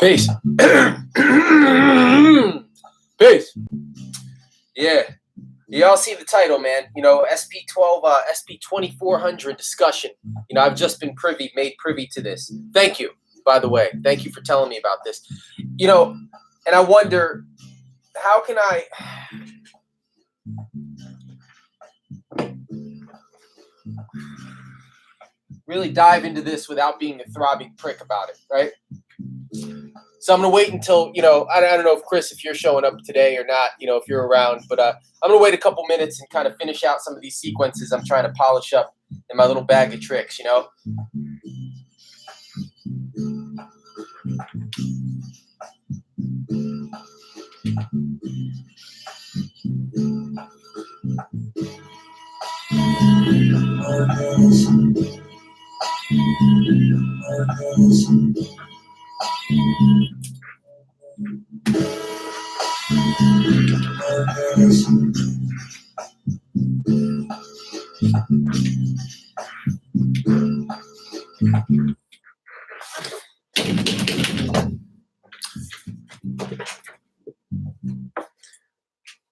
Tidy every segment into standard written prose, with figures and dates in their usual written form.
Peace. Peace. Yeah. Y'all see the title, man. You know, SP-2400 discussion. You know, I've just been made privy to this. Thank you, by the way. Thank you for telling me about this. You know, and I wonder, how can I... really dive into this without being a throbbing prick about it, right? So I'm going to wait until, you know, I don't know if Chris, if you're showing up today or not, you know, if you're around, but I'm going to wait a couple minutes and kind of finish out some of these sequences I'm trying to polish up in my little bag of tricks, you know?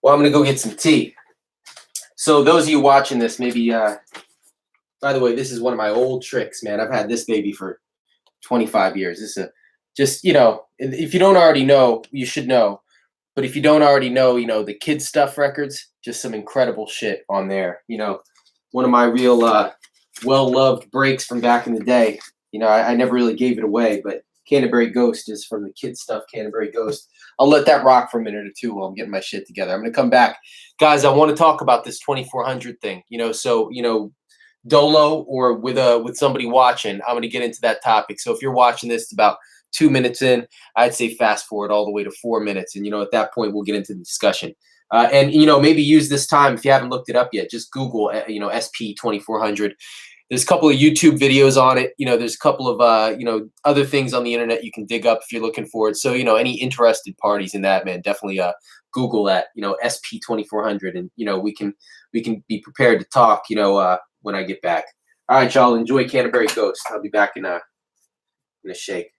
Well, I'm going to go get some tea. So those of you watching this, maybe, by the way, this is one of my old tricks, man. I've had this baby for 25 years. This is just, you know, if you don't already know, you should know. But if you don't already know, you know, the Kid Stuff records, just some incredible shit on there. You know, one of my real well-loved breaks from back in the day. You know, I never really gave it away, but Canterbury Ghost is from the Kid Stuff Canterbury Ghost. I'll let that rock for a minute or two while I'm getting my shit together. I'm going to come back. Guys, I want to talk about this 2400 thing. You know, so, you know, dolo or with somebody watching, I'm going to get into that topic. So if you're watching this, it's about 2 minutes in, I'd say fast forward all the way to 4 minutes. And, you know, at that point, we'll get into the discussion. And, you know, maybe use this time, if you haven't looked it up yet, just Google, you know, SP-2400. There's a couple of YouTube videos on it. You know, there's a couple of, you know, other things on the internet you can dig up if you're looking for it. So, you know, any interested parties in that, man, definitely Google that, you know, SP-2400. And, you know, we can be prepared to talk, you know, when I get back. All right, y'all, enjoy Canterbury Ghost. I'll be back in a shake.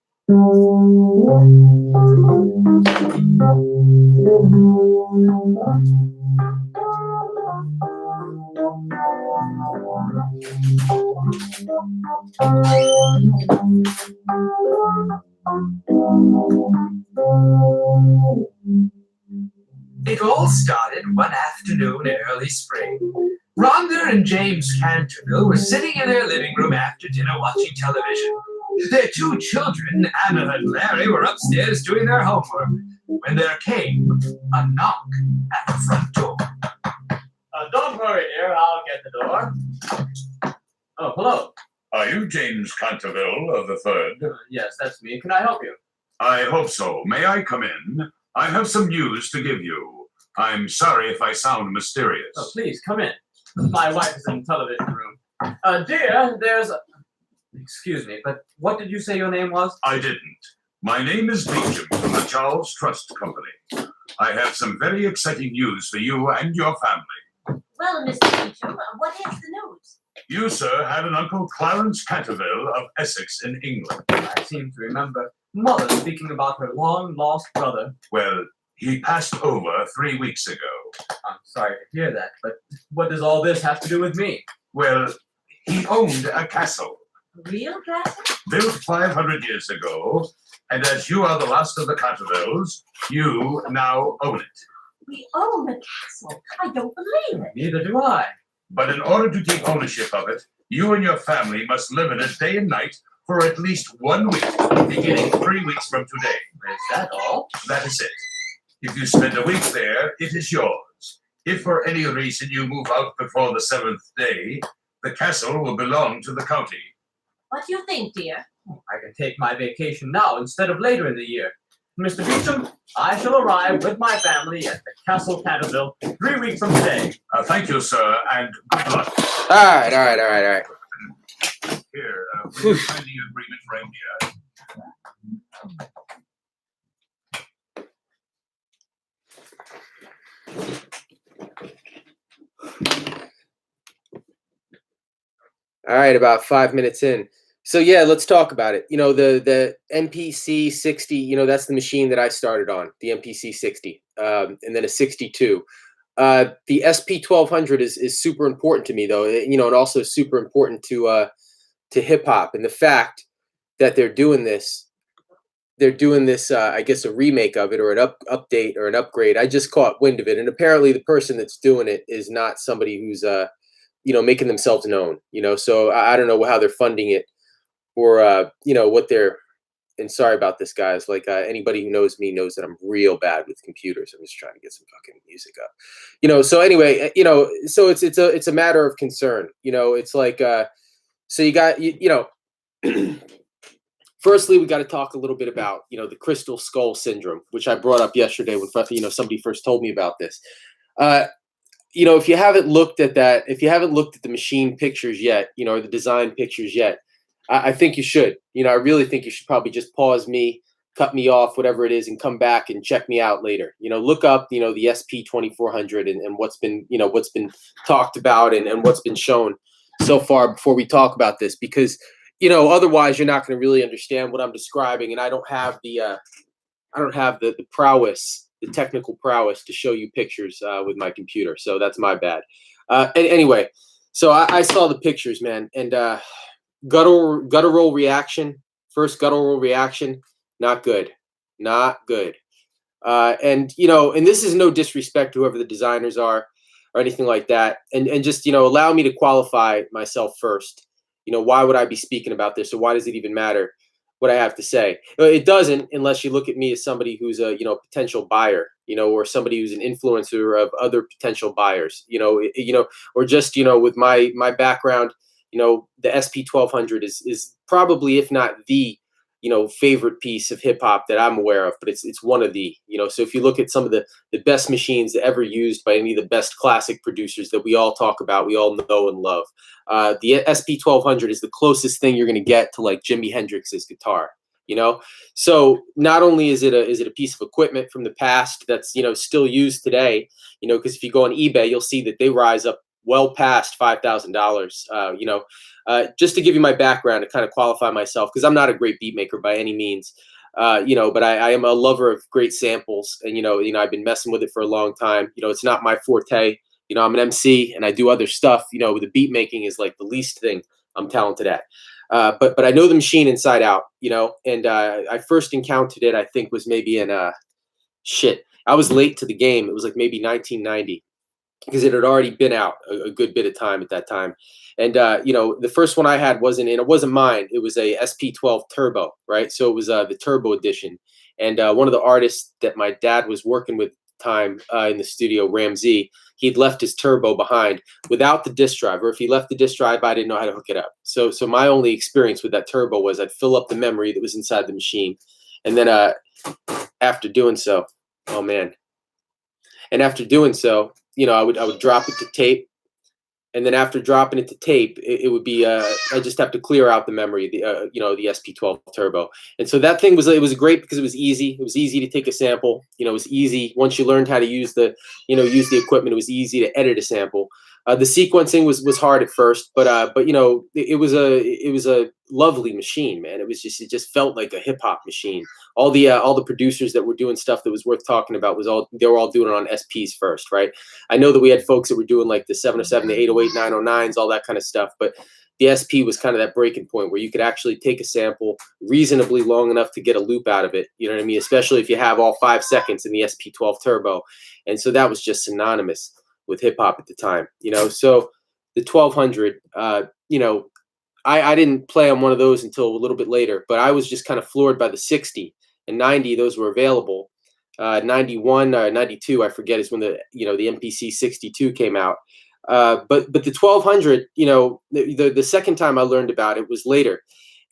It all started one afternoon in early spring. Rhonda and James Canterville were sitting in their living room after dinner watching television. Their two children, Anna and Larry, were upstairs doing their homework when there came a knock at the front door. Don't worry, dear. I'll get the door. Oh, hello. Are you James Canterville of the Third? Yes, that's me. Can I help you? I hope so. May I come in? I have some news to give you. I'm sorry if I sound mysterious. Oh, please, come in. My wife is in the television room. Dear, there's a... Excuse me, but what did you say your name was? I didn't. My name is Beecham from the Charles Trust Company. I have some very exciting news for you and your family. Well, Mr. Beecham, what is the news? You, sir, had an Uncle Clarence Canterville of Essex in England. I seem to remember Mother speaking about her long-lost brother. Well, he passed over 3 weeks ago. I'm sorry to hear that, but what does all this have to do with me? Well, he owned a castle. A real castle? Built 500 years ago, and as you are the last of the Cantervilles, you now own it. We own the castle. I don't believe it. Neither do I. But in order to take ownership of it, you and your family must live in it day and night for at least 1 week, beginning 3 weeks from today. Is that all? That is it. If you spend a week there, it is yours. If for any reason you move out before the 7th day, the castle will belong to the county. What do you think, dear? I can take my vacation now instead of later in the year. Mr. Beecham, I shall arrive with my family at the Castle Canterville 3 weeks from today. Thank you, sir, and good luck. All right. Here, will you sign the agreement right here? All right, about 5 minutes in. So yeah, let's talk about it. The MPC 60. That's the machine that I started on, the MPC 60, and then a 62. The SP-1200 is super important to me, though. And also super important to hip hop, and the fact that they're doing this. They're doing this, I guess, a remake of it, or an update, or an upgrade. I just caught wind of it, and apparently the person that's doing it is not somebody who's making themselves known. So I don't know how they're funding it, or what they're. And sorry about this, guys. Like, anybody who knows me knows that I'm real bad with computers. I'm just trying to get some fucking music up. So anyway, so it's a matter of concern. It's like, so you got firstly, we got to talk a little bit about the crystal skull syndrome, which I brought up yesterday when somebody first told me about this. If you haven't looked at that, if you haven't looked at the machine pictures yet, or the design pictures yet, I think you should. I really think you should probably just pause me, cut me off, whatever it is, and come back and check me out later. Look up, the SP-2400 and what's been talked about and what's been shown so far before we talk about this, because otherwise you're not going to really understand what I'm describing, and I don't have the prowess, the technical prowess to show you pictures with my computer. So that's my bad. Anyway, so I saw the pictures, man, and guttural reaction, first guttural reaction, not good. And this is no disrespect to whoever the designers are or anything like that. And just, allow me to qualify myself first. Why would I be speaking about this, or why does it even matter what I have to say? It doesn't, unless you look at me as somebody who's a, potential buyer, or somebody who's an influencer of other potential buyers, or just, with my background, the SP-1200 is probably, if not the, favorite piece of hip hop that I'm aware of, but it's one of the, so if you look at some of the best machines ever used by any of the best classic producers that we all talk about, we all know and love, the SP-1200 is the closest thing you're going to get to like Jimi Hendrix's guitar. So not only is it a piece of equipment from the past that's still used today, because if you go on eBay, you'll see that they rise up well past $5,000. Just to give you my background to kind of qualify myself, because I'm not a great beat maker by any means, but I am a lover of great samples, and I've been messing with it for a long time. It's not my forte. I'm an MC and I do other stuff. The beat making is like the least thing I'm talented at. But I know the machine inside out. And I first encountered it, I think, was maybe in I was late to the game. It was like maybe 1990. Because it had already been out a good bit of time at that time. And, the first one I had it wasn't mine. It was a SP-12 Turbo, right? So it was the Turbo edition. And one of the artists that my dad was working with at the time in the studio, Ramsey, he'd left his Turbo behind without the disk drive. Or if he left the disk drive, I didn't know how to hook it up. So my only experience with that Turbo was I'd fill up the memory that was inside the machine. And then after doing so, oh, man. And after doing so, I would drop it to tape, and then after dropping it to tape, it would be I just have to clear out the memory, the SP-12 Turbo. And so that thing was great because it was easy. It was easy to take a sample. It was easy once you learned how to use the equipment. It was easy to edit a sample. The sequencing was hard at first, but it was a lovely machine, man. It just felt like a hip hop machine. All the producers that were doing stuff that was worth talking about they were all doing it on SPs first, right? I know that we had folks that were doing like the 707, the 808, 909s, all that kind of stuff, but the SP was kind of that breaking point where you could actually take a sample reasonably long enough to get a loop out of it. You know what I mean? Especially if you have all 5 seconds in the SP-12 Turbo. And so that was just synonymous with hip hop at the time, So the 1200, I didn't play on one of those until a little bit later, but I was just kind of floored by the 60 and 90. Those were available. 91, 92, I forget, is when the MPC 62 came out. But the 1200, the second time I learned about it was later.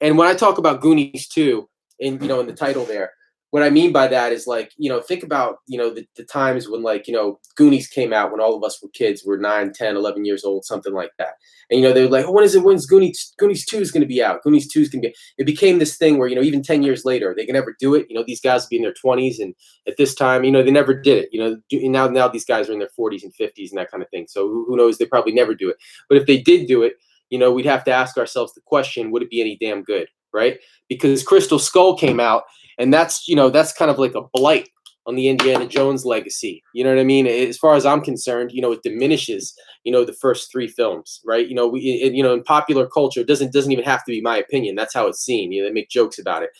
And when I talk about Goonies 2, in the title there, what I mean by that is like, think about, the times when like, Goonies came out when all of us were kids, we're 9, 10, 11 years old, something like that. And, they were like, oh, when's Goonies 2 is going to be out? Goonies 2 is going to be, it became this thing where, even 10 years later, they can never do it. These guys will be in their 20s. And at this time, they never did it, now these guys are in their 40s and 50s and that kind of thing. So who knows, they probably never do it. But if they did do it, we'd have to ask ourselves the question, would it be any damn good, right? Because Crystal Skull came out, and that's kind of like a blight on the Indiana Jones legacy. You know what I mean? As far as I'm concerned, it diminishes, the first 3 films, right? In popular culture, it doesn't even have to be my opinion. That's how it's seen. They make jokes about it.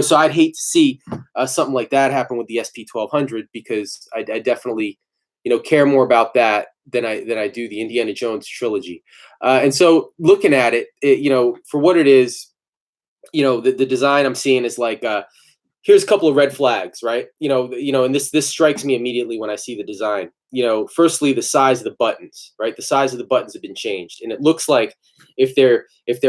So I'd hate to see something like that happen with the SP-1200, because I definitely, care more about that than I do the Indiana Jones trilogy. And so looking at it, for what it is, the design I'm seeing is like, here's a couple of red flags, right? And this strikes me immediately when I see the design. Firstly, the size of the buttons, right? The size of the buttons have been changed, and it looks like if they're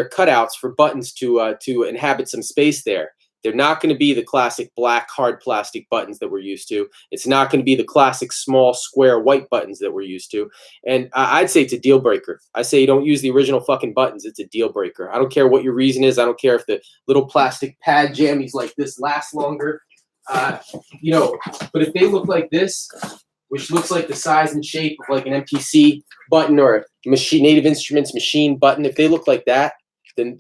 cutouts for buttons to inhabit some space there, they're not going to be the classic black hard plastic buttons that we're used to. It's not going to be the classic small square white buttons that we're used to. And I'd say it's a deal breaker. I say you don't use the original fucking buttons. It's a deal breaker. I don't care what your reason is. I don't care if the little plastic pad jammies like this last longer. But if they look like this, which looks like the size and shape of like an MPC button or a Native Instruments machine button, if they look like that, then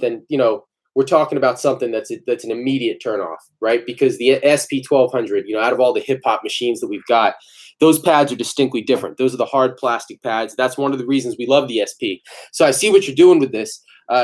we're talking about something that's an immediate turnoff, right? Because the SP-1200, out of all the hip hop machines that we've got, those pads are distinctly different. Those are the hard plastic pads. That's one of the reasons we love the SP. So I see what you're doing with this.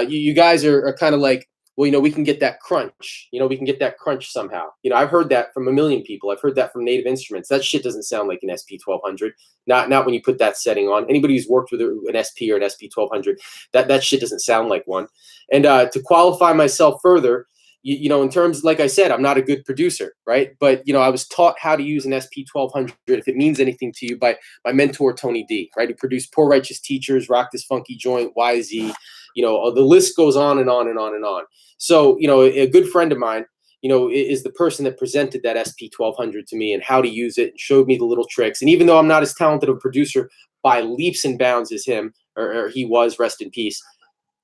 You guys are kind of like, well, we can get that crunch. We can get that crunch somehow. I've heard that from a million people. I've heard that from Native Instruments. That shit doesn't sound like an SP-1200. Not when you put that setting on. Anybody who's worked with an SP or an SP-1200, that shit doesn't sound like one. And to qualify myself further, in terms, like I said, I'm not a good producer, right? But, I was taught how to use an SP-1200, if it means anything to you, by my mentor, Tony D, right? He produced Poor Righteous Teachers, Rock This Funky Joint, YZ, the list goes on and on and on and on. So, a good friend of mine, is the person that presented that SP-1200 to me and how to use it and showed me the little tricks. And even though I'm not as talented a producer by leaps and bounds as him, or he was, rest in peace,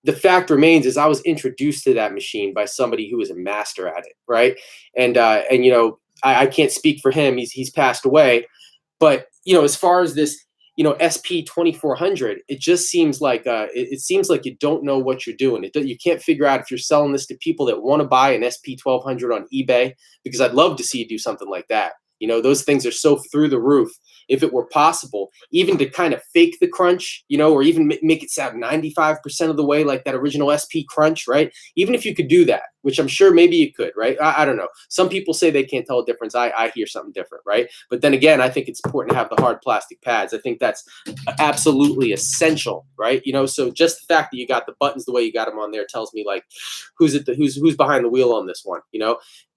the fact remains is I was introduced to that machine by somebody who was a master at it, right? And I can't speak for him. He's passed away. But, as far as this, SP-2400, it just seems like it seems like you don't know what you're doing. You can't figure out if you're selling this to people that want to buy an SP-1200 on eBay, because I'd love to see you do something like that. Those things are so through the roof. If it were possible, even to kind of fake the crunch, or even make it sound 95% of the way like that original SP crunch, right? Even if you could do that, which I'm sure maybe you could, right? I don't know. Some people say they can't tell a difference. I hear something different, right? But then again, I think it's important to have the hard plastic pads. I think that's absolutely essential, right? So just the fact that you got the buttons the way you got them on there tells me like who's behind the wheel on this one,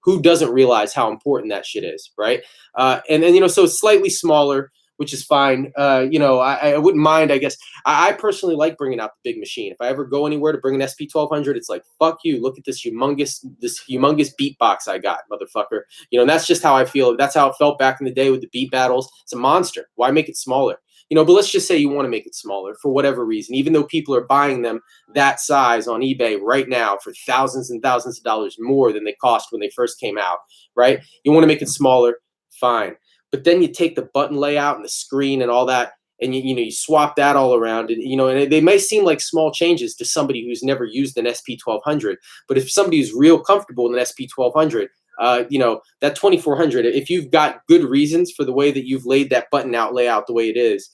who doesn't realize how important that shit is, right? And then, so it's slightly smaller, which is fine. I wouldn't mind, I guess. I personally like bringing out the big machine. If I ever go anywhere to bring an SP-1200, it's like, fuck you, look at this humongous beatbox I got, motherfucker. And that's just how I feel. That's how it felt back in the day with the beat battles. It's a monster. Why make it smaller? But let's just say you want to make it smaller for whatever reason, even though people are buying them that size on eBay right now for thousands and thousands of dollars more than they cost when they first came out, right? You want to make it smaller, fine. But then you take the button layout and the screen and all that, and you swap that all around, and and they may seem like small changes to somebody who's never used an SP-1200, but if somebody who's real comfortable with an SP-1200, that 2400, if you've got good reasons for the way that you've laid that button layout the way it is,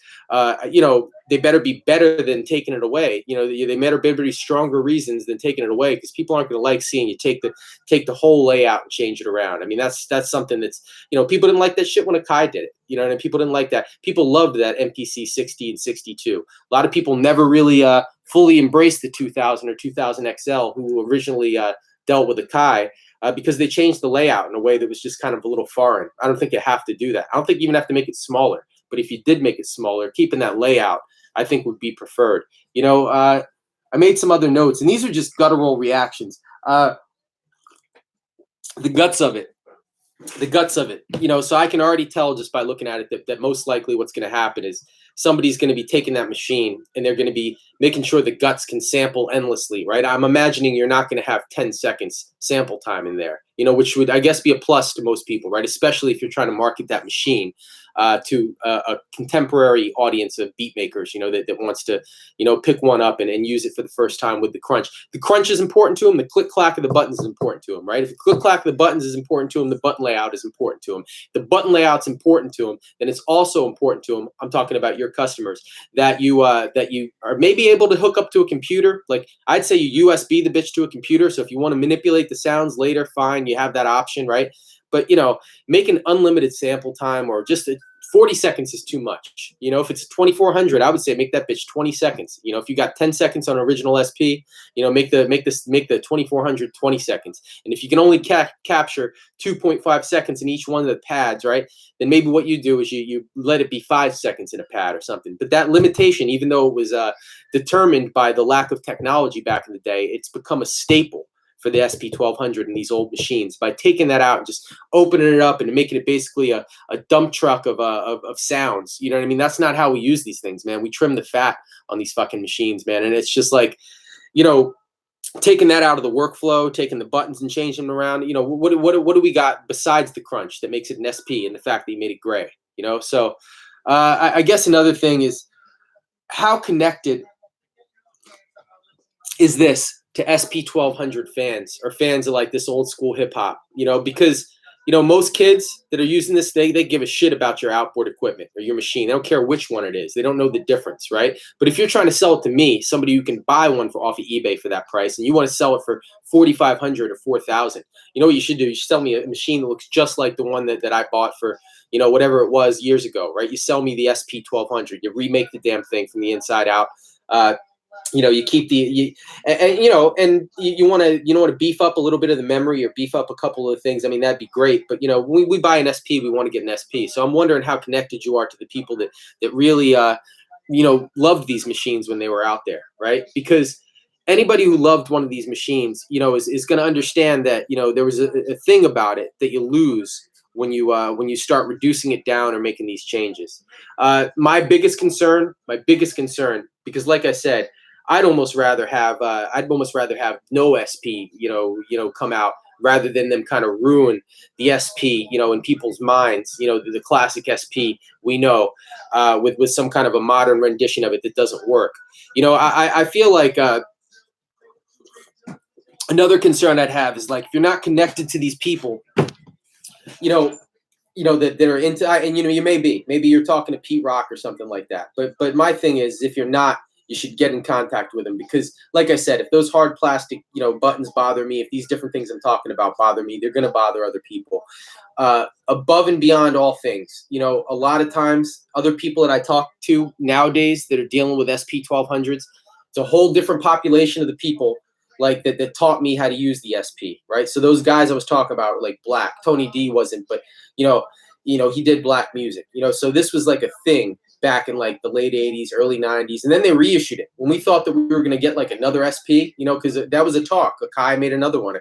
they better be better than taking it away. They better be stronger reasons than taking it away, because people aren't going to like seeing you take the whole layout and change it around. I mean, that's something that's, people didn't like that shit when Akai did it. And people didn't like that. People loved that MPC 60 and 62. A lot of people never really fully embraced the 2000 or 2000 XL who originally dealt with Akai. Because they changed the layout in a way that was just kind of a little foreign. I don't think you have to do that. I don't think you even have to make it smaller. But if you did make it smaller, keeping that layout, I think would be preferred. I made some other notes, and these are just guttural reactions. The guts of it. So I can already tell just by looking at it that most likely what's going to happen is somebody's going to be taking that machine and they're going to be making sure the guts can sample endlessly, right? I'm imagining you're not going to have 10 seconds sample time in there, which would, I guess, be a plus to most people, right? Especially if you're trying to market that machine to a contemporary audience of beat makers, that wants to, pick one up and use it for the first time with the crunch. The crunch is important to them. The click clack of the buttons is important to them, right? If the click clack of the buttons is important to them, the button layout is important to them. The button layout's important to them, then it's also important to them. I'm talking about your customers, that you are maybe able to hook up to a computer. Like, I'd say you USB the bitch to a computer. So if you want to manipulate the sounds later, fine, you have that option, right? But make an unlimited sample time, or just 40 seconds is too much. If it's 2400, I would say make that bitch 20 seconds. If you got 10 seconds on original SP, make the 2400 20 seconds. And if you can only capture 2.5 seconds in each one of the pads, right, then maybe what you do is you let it be 5 seconds in a pad or something. But that limitation, even though it was determined by the lack of technology back in the day, it's become a staple for the SP-1200 and these old machines, by taking that out and just opening it up and making it basically a dump truck of sounds. You know what I mean? That's not how we use these things, man. We trim the fat on these fucking machines, man. And it's just like, taking that out of the workflow, taking the buttons and changing them around. What do we got besides the crunch that makes it an SP, and the fact that you made it gray? So I guess another thing is, how connected is this to SP-1200 fans, or fans of like this old school hip hop? Because most kids that are using this, they give a shit about your outboard equipment or your machine. They don't care which one it is. They don't know the difference, right? But if you're trying to sell it to me, somebody who can buy one off of eBay for that price, and you want to sell it for $4,500 or $4,000, what you should do? You should sell me a machine that looks just like the one that I bought for, whatever it was years ago, right? You sell me the SP-1200. You remake the damn thing from the inside out. You keep you want to beef up a little bit of the memory, or beef up a couple of things. I mean, that'd be great. But when we buy an SP, we want to get an SP. So I'm wondering how connected you are to the people that really loved these machines when they were out there, right? Because anybody who loved one of these machines, is going to understand that there was a thing about it that you lose when you start reducing it down or making these changes. My biggest concern, because like I said, I'd almost rather have no SP, come out, rather than them kind of ruin the SP, in people's minds, the classic SP we know, with some kind of a modern rendition of it that doesn't work. I feel like another concern I'd have is, like, if you're not connected to these people, that are into, and maybe you're talking to Pete Rock or something like that. But my thing is, if you're not, you should get in contact with them, because, like I said, if those hard plastic, buttons bother me, if these different things I'm talking about bother me, they're going to bother other people. Above and beyond all things, a lot of times, other people that I talk to nowadays that are dealing with SP-1200s, it's a whole different population of the people like that taught me how to use the SP, right? So those guys I was talking about were like Black. Tony D wasn't, but he did black music, so this was like a thing back in like the late 80s, early 90s. And then they reissued it when we thought that we were going to get like another SP, because that was a talk. Akai made another one.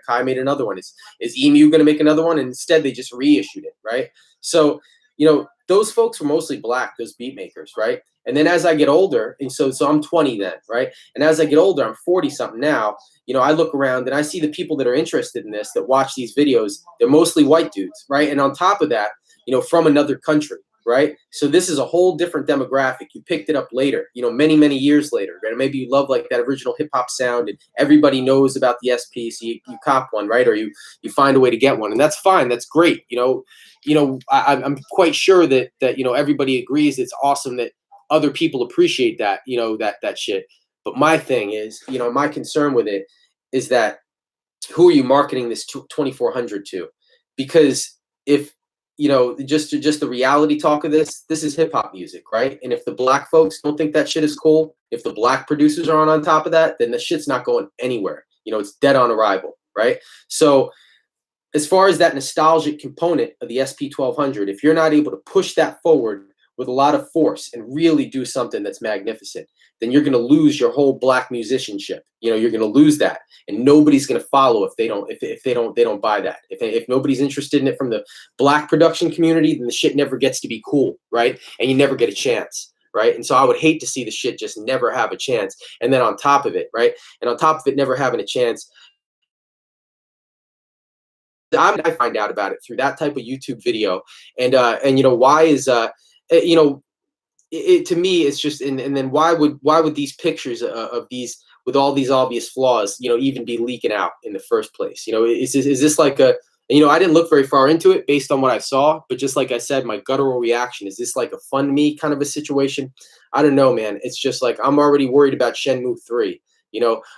Is Emu going to make another one? And instead they just reissued it, right? So, those folks were mostly Black, those beat makers, right? And then as I get older, and so I'm 20 then, right? And as I get older, I'm 40 something now, I look around and I see the people that are interested in this, that watch these videos, they're mostly white dudes, right? And on top of that, from another country, right? So this is a whole different demographic. You picked it up later, many, many years later, right? Maybe you love like that original hip hop sound and everybody knows about the SP, so you cop one, right? Or you find a way to get one, and that's fine. That's great. I'm quite sure that everybody agrees it's awesome that other people appreciate that, that shit. But my thing is, my concern with it is that, who are you marketing this 2400 to? Because if, just the reality talk of this is hip hop music, right? And if the Black folks don't think that shit is cool, if the Black producers are on top of that, then the shit's not going anywhere. It's dead on arrival, right? So as far as that nostalgic component of the SP-1200, if you're not able to push that forward with a lot of force and really do something that's magnificent, then you're going to lose your whole Black musicianship. You're going to lose that, and nobody's going to follow if they don't buy that. If nobody's interested in it from the Black production community, then the shit never gets to be cool, right? And you never get a chance, right? And so I would hate to see the shit just never have a chance. And then on top of it, right? And on top of it never having a chance, I find out about it through that type of YouTube video. And why is you know to me it's just and then why would these pictures of these with all these obvious flaws even be leaking out in the first place? Is this like a I didn't look very far into it based on what I saw, but just like I said, my guttural reaction, is this like a fund me kind of a situation? I don't know, man. It's just like I'm already worried about Shenmue 3.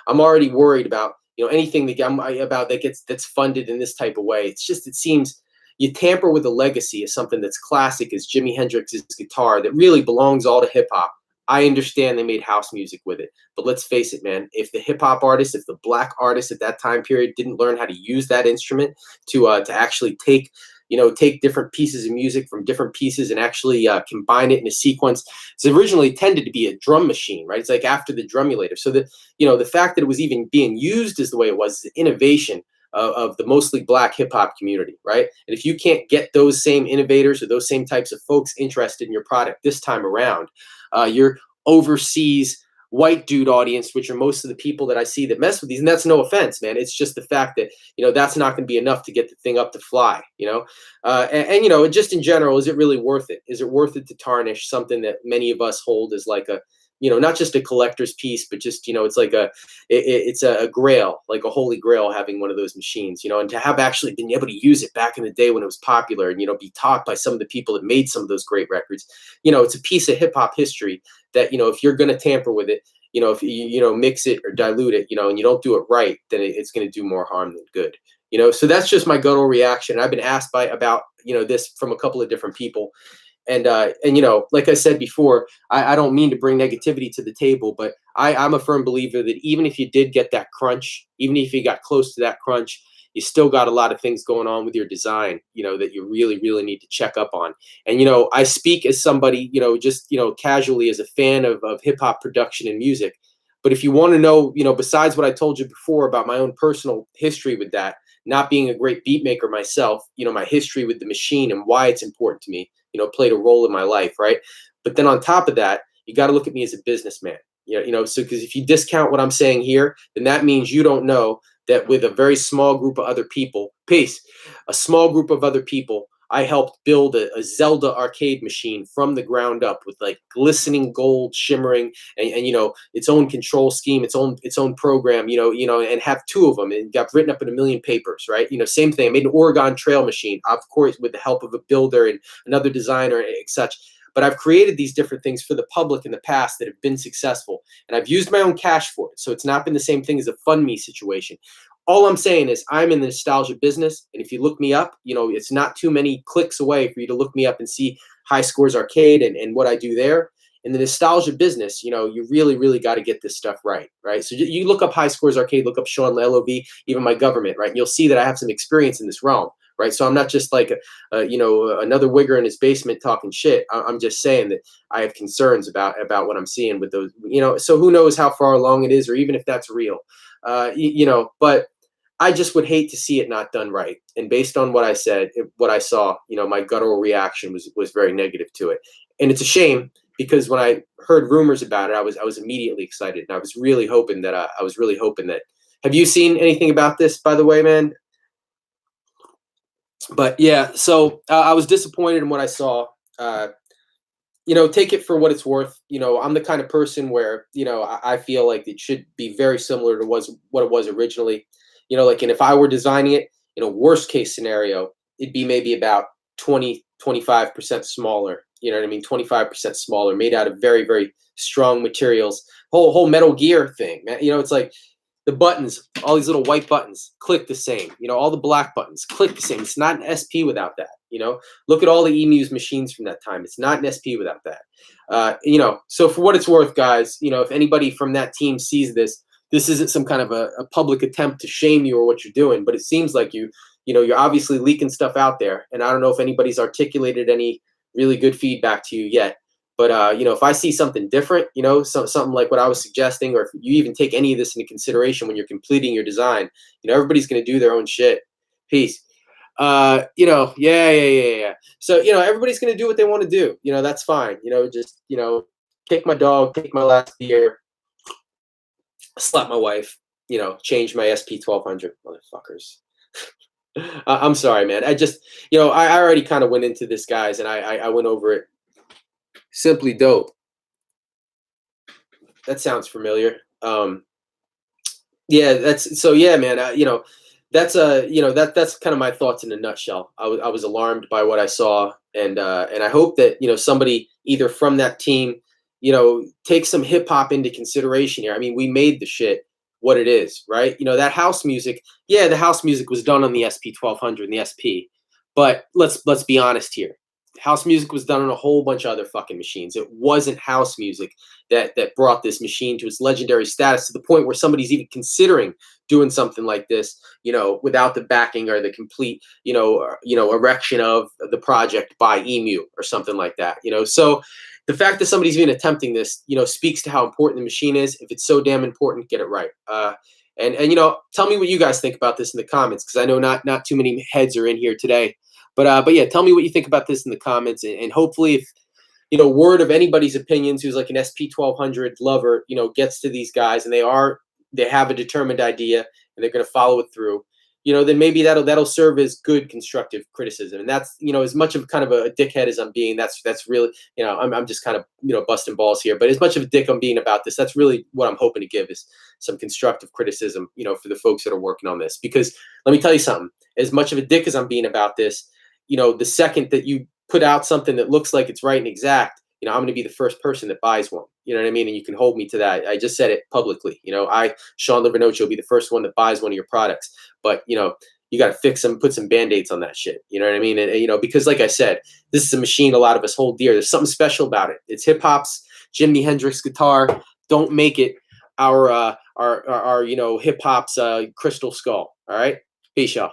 I'm already worried about anything that's funded in this type of way. It seems you tamper with the legacy of something that's classic as Jimi Hendrix's guitar that really belongs all to hip hop. I understand they made house music with it, but let's face it, man. If the hip hop artists, if the black artists at that time period didn't learn how to use that instrument to actually take different pieces of music from different pieces and actually combine it in a sequence. It's originally tended to be a drum machine, right? It's like after the drumulator. So the fact that it was even being used as the way it was is an innovation of the mostly black hip hop community, right? And if you can't get those same innovators or those same types of folks interested in your product this time around, your overseas white dude audience, which are most of the people that I see that mess with these, and that's no offense, man. It's just the fact that that's not going to be enough to get the thing up to fly, and just in general, is it really worth it? Is it worth it to tarnish something that many of us hold as like a not just a collector's piece, but just it's like it's a grail, like a holy grail, having one of those machines, and to have actually been able to use it back in the day when it was popular, and be taught by some of the people that made some of those great records. It's a piece of hip hop history that if you're going to tamper with it, if you mix it or dilute it, and you don't do it right, then it's going to do more harm than good. So that's just my guttural reaction. I've been asked about this from a couple of different people. And like I said before, I don't mean to bring negativity to the table, but I'm a firm believer that even if you did get that crunch, even if you got close to that crunch, you still got a lot of things going on with your design, that you really, really need to check up on. And, I speak as somebody, just, casually as a fan of hip hop production and music. But if you want to know, besides what I told you before about my own personal history with that, not being a great beat maker myself, my history with the machine and why it's important to me, played a role in my life, right? But then on top of that, you got to look at me as a businessman, so because if you discount what I'm saying here, then that means you don't know that with a very small group of other people, a small group of other people, I helped build a Zelda arcade machine from the ground up with like glistening gold shimmering and its own control scheme, its own program, and have two of them and got written up in a million papers, right? Same thing. I made an Oregon Trail machine, of course, with the help of a builder and another designer and such. But I've created these different things for the public in the past that have been successful. And I've used my own cash for it. So it's not been the same thing as a fund me situation. All I'm saying is I'm in the nostalgia business. And if you look me up, it's not too many clicks away for you to look me up and see High Scores Arcade and what I do there. In the nostalgia business, you really, really got to get this stuff right, right? So you look up High Scores Arcade, look up Sean LOV, even my government, right? And you'll see that I have some experience in this realm, right? So I'm not just like, another wigger in his basement talking shit. I'm just saying that I have concerns about what I'm seeing with those, so who knows how far along it is or even if that's real, but I just would hate to see it not done right. And based on what I said, what I saw, my guttural reaction was very negative to it. And it's a shame because when I heard rumors about it, I was immediately excited. And I was really hoping that have you seen anything about this, by the way, man? But yeah, so I was disappointed in what I saw. Take it for what it's worth. I'm the kind of person where, I feel like it should be very similar to what it was originally. And if I were designing it, worst case scenario, it'd be maybe about 25% smaller. You know what I mean? 25% smaller, made out of very, very strong materials. Whole Metal Gear thing, man. It's like the buttons, all these little white buttons click the same. All the black buttons click the same. It's not an SP without that. Look at all the eMuse machines from that time. It's not an SP without that. So for what it's worth, guys, if anybody from that team sees this isn't some kind of a public attempt to shame you or what you're doing, but it seems like you're obviously leaking stuff out there. And I don't know if anybody's articulated any really good feedback to you yet. But, if I see something different, something like what I was suggesting, or if you even take any of this into consideration when you're completing your design, everybody's going to do their own shit. Peace. Yeah. So, everybody's going to do what they want to do. That's fine. kick my dog, take my last beer, slap my wife, you know, change my SP-1200, motherfuckers. I'm sorry, man. I just, you know, I already kind of went into this, guys, and I went over it. Simply dope. That sounds familiar. Yeah, that's so. Yeah, man. You know, that's you know, that's kind of my thoughts in a nutshell. I was alarmed by what I saw, and I hope that, you know, somebody either from that team, you know, take some hip hop into consideration here. I mean, we made the shit what it is, right? You know, that house music. Yeah, the house music was done on the SP-1200 and the SP, but let's be honest here. House music was done on a whole bunch of other fucking machines. It wasn't house music that brought this machine to its legendary status, to the point where somebody's even considering doing something like this, you know, without the backing or the complete, you know, erection of the project by Emu or something like that, you know. So the fact that somebody's even attempting this, you know, speaks to how important the machine is. If it's so damn important, get it right. And you know, tell me what you guys think about this in the comments, because I know not too many heads are in here today. But yeah, tell me what you think about this in the comments, and hopefully, if, you know, word of anybody's opinions who's like an SP-1200 lover, you know, gets to these guys and they have a determined idea and they're going to follow it through, you know, then maybe that'll serve as good constructive criticism. And that's, you know, as much of kind of a dickhead as I'm being, that's really, you know, I'm just kind of, you know, busting balls here, but as much of a dick I'm being about this, that's really what I'm hoping to give, is some constructive criticism, you know, for the folks that are working on this. Because let me tell you something, as much of a dick as I'm being about this, you know, the second that you put out something that looks like it's right and exact, you know, I'm going to be the first person that buys one. You know what I mean? And you can hold me to that. I just said it publicly. You know, Sean Livernoche, will be the first one that buys one of your products. But, you know, you got to fix them, put some Band-Aids on that shit. You know what I mean? And, you know, because like I said, this is a machine a lot of us hold dear. There's something special about it. It's hip hop's Jimi Hendrix guitar. Don't make it our you know, hip hop's Crystal Skull. All right? Peace, y'all.